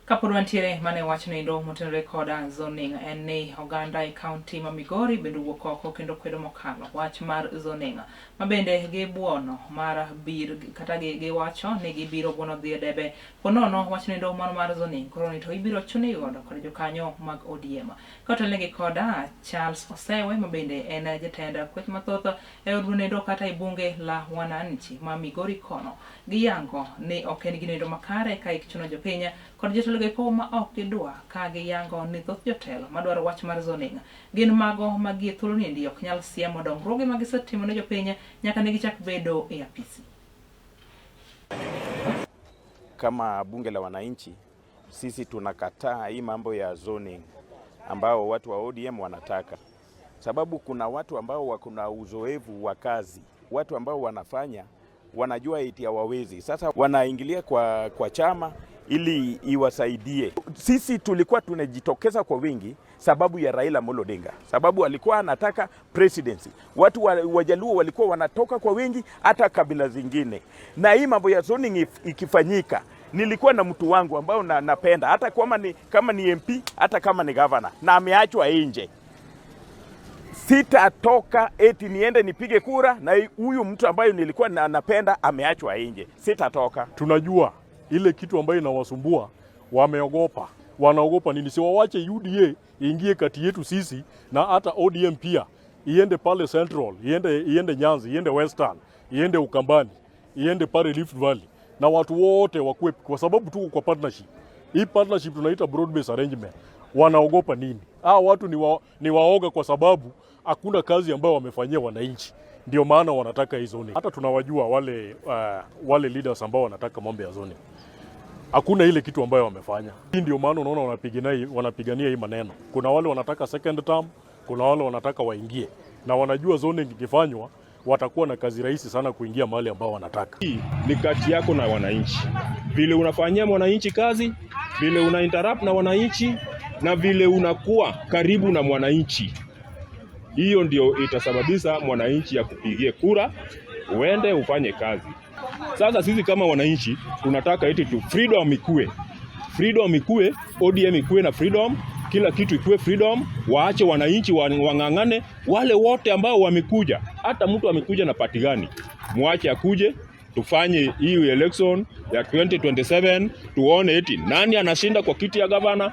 Kapod mantiere mane wachno endo motenore koda zoning en ni oganda e kaunti ma Migori bende wuok oko kendo kwedo mokalo wach mar zoning ma bende gibuono mar bir kata giwacho ni gibiro buono dhi e debe ponono wachno endo mar zoning koro ni to ibiro chuni godo kod jokanyo mag ODM kotelnegi koda Charles Osewe ma bende en jatend kweth mathoth e od endo kata e bunge la wananchi ma Migori kono giyango ni ok en gino endo makare ka ichuno jopiny kod jotelo go ma ok gidwa ka giyango ni thoth jotelo madwaro wach mar zoning gin mago magie thuolo ni ndi ok nyal siemo dongruoge ma gisetimo ne jopiny nyaka ne gichak bedo e apisi. Kama bunge la wananchi sisi tunakataa hii mambo ya zoning ambao watu wa ODM wanataka, sababu kuna watu ambao wakuna uzoefu wa kazi, watu ambao wanafanya wanajua eti hawawezi, sasa wanaingilia kwa chama ili iwasaidie. Sisi tulikuwa tunajitokeza kwa wingi sababu ya Raila Amolo Odinga, sababu alikuwa anataka presidency. Watu wajaluo walikuwa wanatoka kwa wingi, hata kabila zingine. Na hii mambo ya zoning ikifanyika, nilikuwa na mtu wangu ambao napenda, hata kama ni MP, hata kama ni governor, na ameachwa nje. Sitatoka eti niende nipige kura na huyu mtu ambaye nilikuwa napenda ameachwa nje. Sitatoka. Tunajua ile kitu ambayo inawasumbua, wameogopa. Wanaogopa nini? Si wawache UDA ingie kati yetu sisi na hata ODM pia. Iende pale Central, iende Nyanza, iende Western, iende Ukambani, iende pale Rift Valley. Na watu wote wakue kwa sababu tuko kwa partnership. Hii partnership tunaita broad based arrangement. Wanaogopa nini? Watu ni waoga kwa sababu hakuna kazi ambayo wamefanyia wananchi. Ndio maana wanataka hii zoning. Hata tunawajua wale leaders ambao wanataka mambo ya zoning. Hakuna ile kitu ambayo wamefanya. Hii ndio maana unaona wanapigania hii maneno. Kuna wale wanataka second term, kuna wale wanataka waingie. Na wanajua zoning ikifanywa watakuwa na kazi rahisi sana kuingia mahali ambao wanataka. Hii ni kati yako na wananchi. Vile unafanyia mwananchi kazi, vile una interrupt na wananchi, na vile unakuwa karibu na mwananchi. Hiyo ndio itasababisha mwananchi ya kupigie kura, uende ufanye kazi. Sasa sisi kama wananchi tunataka eti tu freedom ikue. Freedom ikue, ODM ikue na freedom, kila kitu ikue freedom, waache wananchi wangangane, wale wote ambao wamekuja, hata mtu amekuja na party gani, muache akuje, tufanye hii election ya 2027, tuone eti nani anashinda kwa kiti ya gavana,